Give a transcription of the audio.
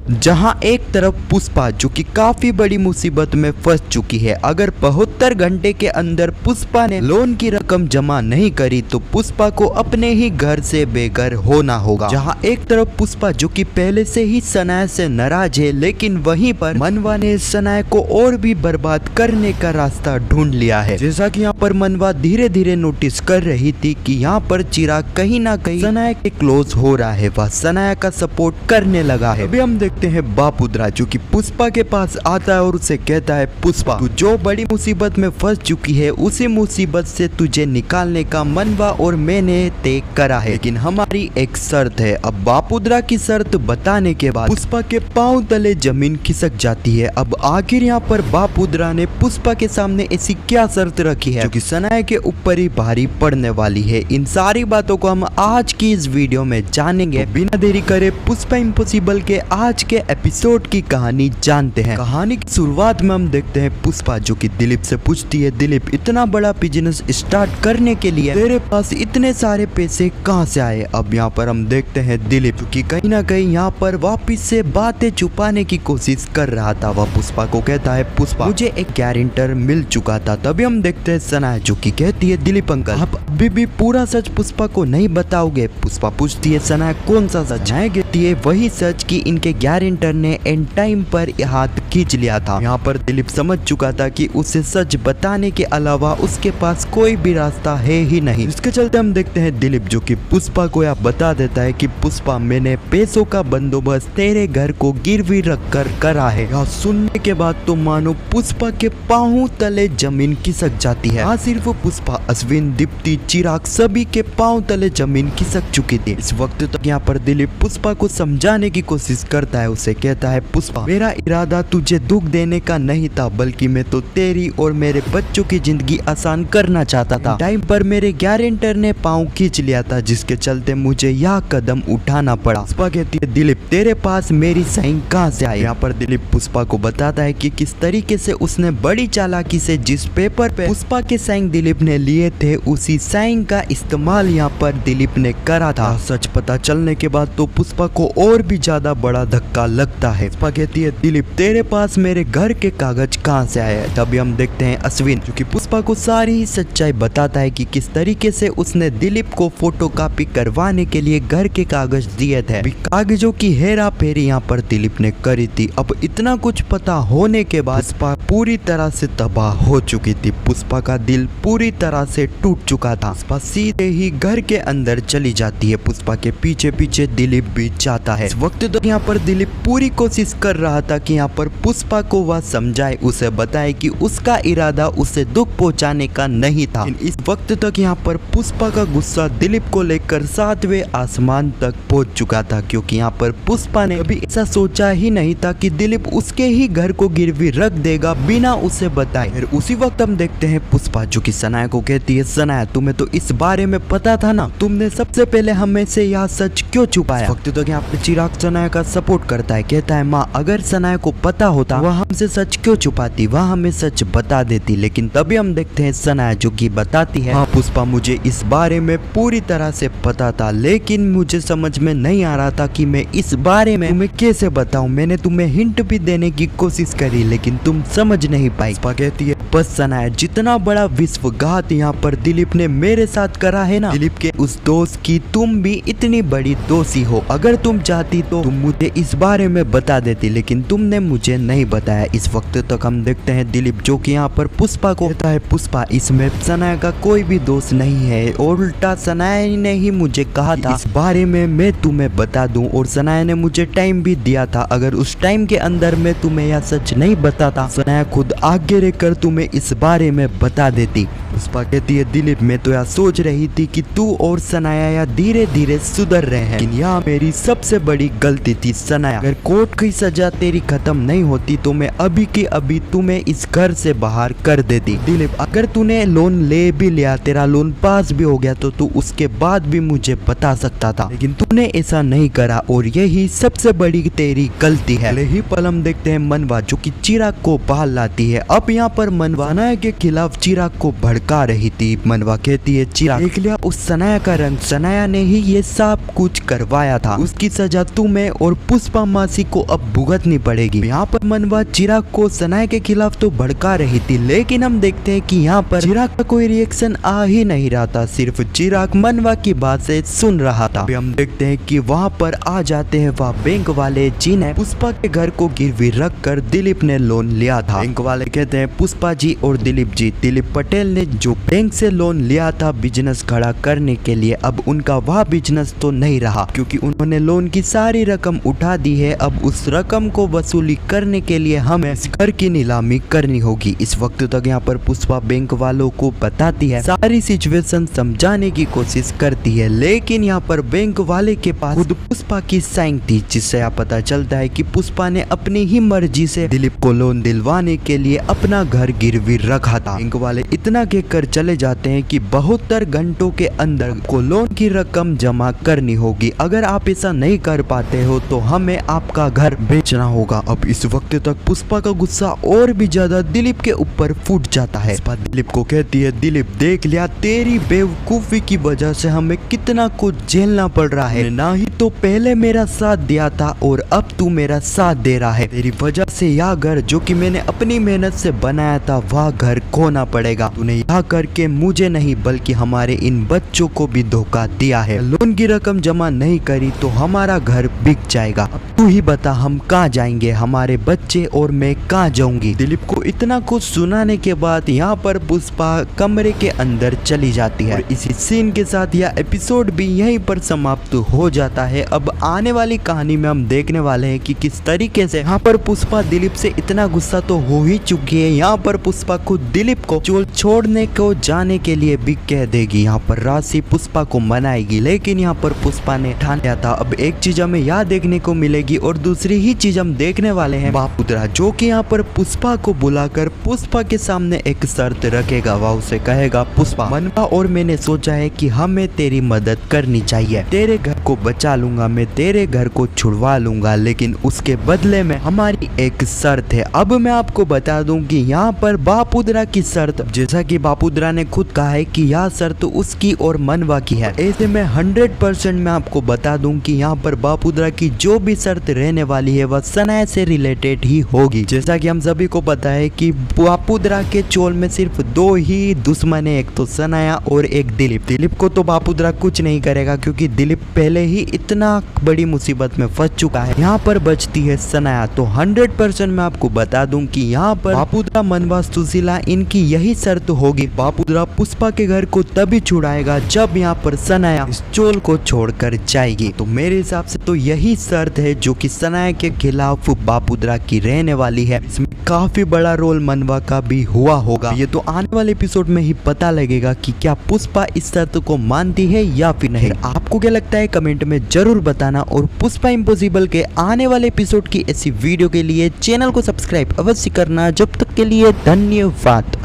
जहां एक तरफ पुष्पा जो कि काफी बड़ी मुसीबत में फंस चुकी है। अगर 72 घंटे के अंदर पुष्पा ने लोन की रकम जमा नहीं करी तो पुष्पा को अपने ही घर से बेघर होना होगा। जहां एक तरफ पुष्पा जो कि पहले से ही सनाया से नाराज है, लेकिन वहीं पर मनवा ने सनाया को और भी बर्बाद करने का रास्ता ढूंढ लिया है। जैसा कि यहाँ पर मनवा धीरे धीरे नोटिस कर रही थी कि यहाँ पर चिराग कहीं ना कहीं सनाया के क्लोज हो रहा है, वह सनाया का सपोर्ट करने लगा है। अभी हम देखते हैं बापुद्रा जो कि पुष्पा के पास आता है और उसे कहता है, पुष्पा तू जो बड़ी मुसीबत में फंस चुकी है उसी मुसीबत से तुझे निकालने का मनवा और मैंने तय करा है, लेकिन हमारी एक शर्त है। अब बापुद्रा की शर्त बताने के बाद पुष्पा के पांव तले जमीन खिसक जाती है। अब आखिर यहाँ पर बापुद्रा ने पुष्पा के सामने ऐसी क्या शर्त रखी है जो कि सनाया के ऊपर ही भारी पड़ने वाली है। इन सारी बातों को हम आज की इस वीडियो में जानेंगे। बिना देरी करे पुष्पा इम्पॉसिबल के आज के एपिसोड की कहानी जानते हैं। कहानी की शुरुआत में हम देखते हैं पुष्पा जो कि दिलीप से पूछती है, दिलीप इतना बड़ा बिजनेस स्टार्ट करने के लिए तेरे पास इतने सारे पैसे कहां से आए। अब यहाँ पर हम देखते हैं दिलीप जो कि कहीं ना कहीं यहाँ पर वापिस से बातें छुपाने की कोशिश कर रहा था। वह पुष्पा को कहता है, पुष्पा मुझे एक गारंटर मिल चुका था। तभी हम देखते हैं सनाया जो कि कहती है, दिलीप अंकल आप अभी भी पूरा सच पुष्पा को नहीं बताओगे। पुष्पा पूछती है, सनाया कौन सा सच है। कहती है वही सच कि इनके गारंटर ने एंड टाइम पर हाथ खींच लिया था। यहाँ पर दिलीप समझ चुका था कि उसे सच बताने के अलावा उसके पास कोई भी रास्ता है ही नहीं। इसके चलते हम देखते हैं दिलीप जो कि पुष्पा को यह बता देता है कि पुष्पा मैंने पैसों का बंदोबस्त तेरे घर को गिरवी रखकर करा है। यह सुनने के बाद तो मानो पुष्पा के पांव तले जमीन खिसक जाती है। हाँ सिर्फ पुष्पा, अश्विन, दीप्ति, चिराग सभी के पांव तले जमीन खिसक चुकी थी। इस वक्त तक यहाँ पर दिलीप पुष्पा को समझाने की कोशिश करता है। उसे कहता है, पुष्पा मेरा इरादा तुझे दुख देने का नहीं था, बल्कि मैं तो तेरी और मेरे बच्चों की जिंदगी आसान करना चाहता था। टाइम पर मेरे गारंटर ने पांव खींच लिया था, जिसके चलते मुझे यह कदम उठाना पड़ा। पुष्पा कहती है, दिलीप तेरे पास मेरी साइन कहां से आई। यहाँ पर दिलीप पुष्पा को बताता है कि किस तरीके से उसने बड़ी चालाकी से जिस पेपर पे पुष्पा के साइन दिलीप ने लिए थे उसी साइन का इस्तेमाल यहाँ पर दिलीप ने करा था। सच पता चलने के बाद तो पुष्पा को और भी ज्यादा बड़ा धक्का लगता है। पुष्पा कहती है, दिलीप तेरे पास मेरे घर के कागज कहां से आए। तभी हम देखते हैं अश्विन जो कि पुष्पा को सारी ही सच्चाई बताता है कि किस तरीके से उसने दिलीप को फोटोकॉपी करवाने के लिए घर के कागज दिए थे। कागजों की हेरा फेरी यहाँ पर दिलीप ने करी थी। अब इतना कुछ पता होने के बाद पुष्पा पूरी तरह से तबाह हो चुकी थी। पुष्पा का दिल पूरी तरह से टूट चुका था। पुष्पा सीधे ही घर के अंदर चली जाती है। पुष्पा के पीछे पीछे दिलीप भी जाता है। इस वक्त तो यहाँ पर दिलीप पूरी कोशिश कर रहा था कि यहाँ पर पुष्पा को वह समझाए, उसे बताए कि उसका इरादा उसे दुख पहुंचाने का नहीं था। इस वक्त तक यहाँ पर पुष्पा का गुस्सा दिलीप को लेकर 7वें आसमान तक पहुंच चुका था, क्योंकि यहाँ पर पुष्पा ने कभी ऐसा सोचा ही नहीं था कि दिलीप उसके ही घर को गिरवी रख देगा बिना उसे बताए। फिर उसी वक्त हम देखते हैं पुष्पा जो कि सनाया को कहती है, सनाया तुम्हें तो इस बारे में पता था ना, तुमने सबसे पहले हमें से यह सच क्यों छुपाया। वक्त तक यहाँ पे चिराग सनाया का सपोर्ट करता है, कहता है माँ अगर सनाया को पता होता वह हमसे सच क्यों छुपाती, वह हमें सच बता देती। लेकिन तभी हम देखते हैं सनाया जो कि बताती है, हाँ पुष्पा मुझे इस बारे में पूरी तरह से पता था, लेकिन मुझे समझ में नहीं आ रहा था कि मैं इस बारे में तुम्हें कैसे बताऊं। मैंने तुम्हें हिंट भी देने की कोशिश करी लेकिन तुम समझ नहीं पाई। पुष्पा कहती है, बस सनाया जितना बड़ा विश्वघात यहाँ पर दिलीप ने मेरे साथ करा है ना, दिलीप के उस दोस्त की तुम भी इतनी बड़ी दोषी हो। अगर तुम चाहती तो तुम मुझे इस बारे में बता देती, लेकिन तुमने मुझे नहीं बताया। इस वक्त तक हम देखते हैं दिलीप जो कि यहाँ पर पुष्पा को कहता है, पुष्पा इसमें सनाया का कोई भी दोष नहीं है और उल्टा सनाया ने ही मुझे कहा था इस बारे में मैं तुम्हें बता दूं, और सनाया ने मुझे टाइम भी दिया था। अगर उस टाइम के अंदर मैं तुम्हें यह सच नहीं बताता, सनाया खुद आगे रहकर तुम्हें इस बारे में बता देती। पुष्पा कहती है, दिलीप मैं तो यह सोच रही थी कि तू और सनाया धीरे धीरे सुधर रहे हैं, लेकिन यह मेरी सबसे बड़ी गलती थी। सनाया अगर कोर्ट की सजा तेरी खत्म नहीं होती तो मैं अभी के अभी तुम्हें इस घर से बाहर कर देती। दिलीप अगर तूने लोन ले भी लिया, तेरा लोन पास भी हो गया, तो तू उसके बाद भी मुझे बता सकता था, लेकिन तूने ऐसा नहीं करा और यही सबसे बड़ी तेरी गलती है। अगले ही पल हम देखते हैं मनवा जो कि चिराग को बाहर लाती है। अब यहाँ पर मनवा सनाया के खिलाफ चिराग को भड़का भड़का रही थी। मनवा कहती है चिराग देख लिया उस सनाया का रंग, सनाया ने ही ये सब कुछ करवाया था, उसकी सजा तुम्हें और पुष्पा मासी को अब भुगतनी पड़ेगी। यहाँ पर मनवा चिराग को सनाया के खिलाफ तो भड़का रही थी, लेकिन हम देखते हैं कि यहाँ पर चिराग का कोई रिएक्शन आ ही नहीं रहा था, सिर्फ चिराग मनवा की बात से सुन रहा था। अभी हम देखते हैं कि वहाँ पर आ जाते हैं वह बैंक वाले जिन्हें पुष्पा के घर को गिरवी रख कर दिलीप ने लोन लिया था। बैंक वाले कहते हैं पुष्पा जी और दिलीप जी, दिलीप पटेल ने जो बैंक से लोन लिया था बिजनेस खड़ा करने के लिए, अब उनका वह बिजनेस तो नहीं रहा क्योंकि उन्होंने लोन की सारी रकम उठा दी है। अब उस रकम को वसूली करने के लिए हमें घर की नीलामी करनी होगी। इस वक्त तक यहाँ पर पुष्पा बैंक वालों को बताती है, सारी सिचुएशन समझाने की कोशिश करती है, लेकिन यहाँ पर बैंक वाले के पास खुद पुष्पा की साइन थी, जिससे यहाँ पता चलता है कि पुष्पा ने अपनी ही मर्जी से दिलीप को लोन दिलवाने के लिए अपना घर गिरवी रखा था। बैंक वाले इतना कहकर चले जाते हैं कि 72 घंटों के अंदर को लोन की रकम जमा करनी होगी, अगर आप ऐसा नहीं कर पाते हो तो हमें आपका घर बेचना होगा। अब इस वक्त तक पुष्पा का गुस्सा और भी ज्यादा दिलीप के ऊपर फूट जाता है। पुष्पा दिलीप को कहती है दिलीप देख लिया तेरी बेवकूफी की वजह से हमें कितना कुछ झेलना पड़ रहा है, ना ही तो पहले मेरा साथ दिया था और अब तू मेरा साथ दे रहा है, तेरी वजह से यह घर जो कि मैंने अपनी मेहनत से बनाया था वह घर खोना पड़ेगा। तूने यह करके मुझे नहीं बल्कि हमारे इन बच्चों को भी धोखा दिया है। लोन की रकम जमा नहीं करी तो हमारा घर बिक जाएगा। अब तू ही बता हम कहाँ जाएंगे, हमारे बच्चे और मैं कहाँ जाऊंगी। दिलीप को इतना कुछ सुनाने के बाद यहाँ पर पुष्पा कमरे के अंदर चली जाती है। इसी सीन के साथ यह एपिसोड भी यहीं पर समाप्त हो जाता है। अब आने वाली कहानी में हम देखने वाले हैं कि किस तरीके से यहाँ पर पुष्पा दिलीप से इतना गुस्सा तो हो ही चुकी है, यहाँ पर पुष्पा खुद दिलीप को चोल छोड़ने को जाने के लिए भी कह देगी। यहाँ पर राशि पुष्पा को मनाएगी, लेकिन यहाँ पर पुष्पा ने ठान लिया था। अब एक चीज हमें यहाँ देखने को मिलेगी और दूसरी ही चीज हम देखने वाले हैं बापुद्रा, जो कि यहाँ पर पुष्पा को बुलाकर पुष्पा के सामने एक शर्त रखेगा। वह उसे कहेगा पुष्पा मनवा और मैंने सोचा है कि हमें तेरी मदद करनी चाहिए, तेरे घर को बचा लूंगा, मैं तेरे घर को छुड़वा लूंगा, लेकिन उसके बदले में हमारी एक शर्त है। अब मैं आपको बता दूं कि यहाँ पर बापुद्रा की शर्त, जैसा कि बापुद्रा ने खुद कहा है कि यह शर्त उसकी और मनवा की है, ऐसे में 100% मैं आपको बता दूं कि यहाँ पर बापुद्रा की जो भी शर्त रहने वाली है वह सनाया से रिलेटेड ही होगी। जैसा कि हम सभी को पता है कि बापुद्रा के चोल में सिर्फ दो ही दुश्मन है, एक तो सनाया और एक दिलीप। दिलीप को तो बापुद्रा कुछ नहीं करेगा क्योंकि दिलीप पहले ही इतना बड़ी मुसीबत में फंस चुका है। यहाँ पर बचती है सनाया। तो 100% मैं आपको बता दूं कि यहाँ पर बापुद्रा मनवा सुशीला इनकी यही शर्त होगी। बापुद्रा पुष्पा के घर को तभी छुड़ाएगा जब यहाँ पर सनाया इस चोल को छोड़कर जाएगी। तो मेरे हिसाब से तो यही शर्त है जो कि सनाया के खिलाफ बापुद्रा की रहने वाली है। इसमें काफी बड़ा रोल मनवा का भी हुआ होगा। ये तो आने वाले एपिसोड में ही पता लगेगा कि क्या पुष्पा इस शर्त को मानती है या फिर नहीं। आपको क्या लगता है कमेंट में जरूर बताना, और पुष्पा इम्पॉसिबल के आने वाले एपिसोड की ऐसी वीडियो के लिए चैनल को सब्सक्राइब अवश्य करना। जब तक के लिए धन्यवाद।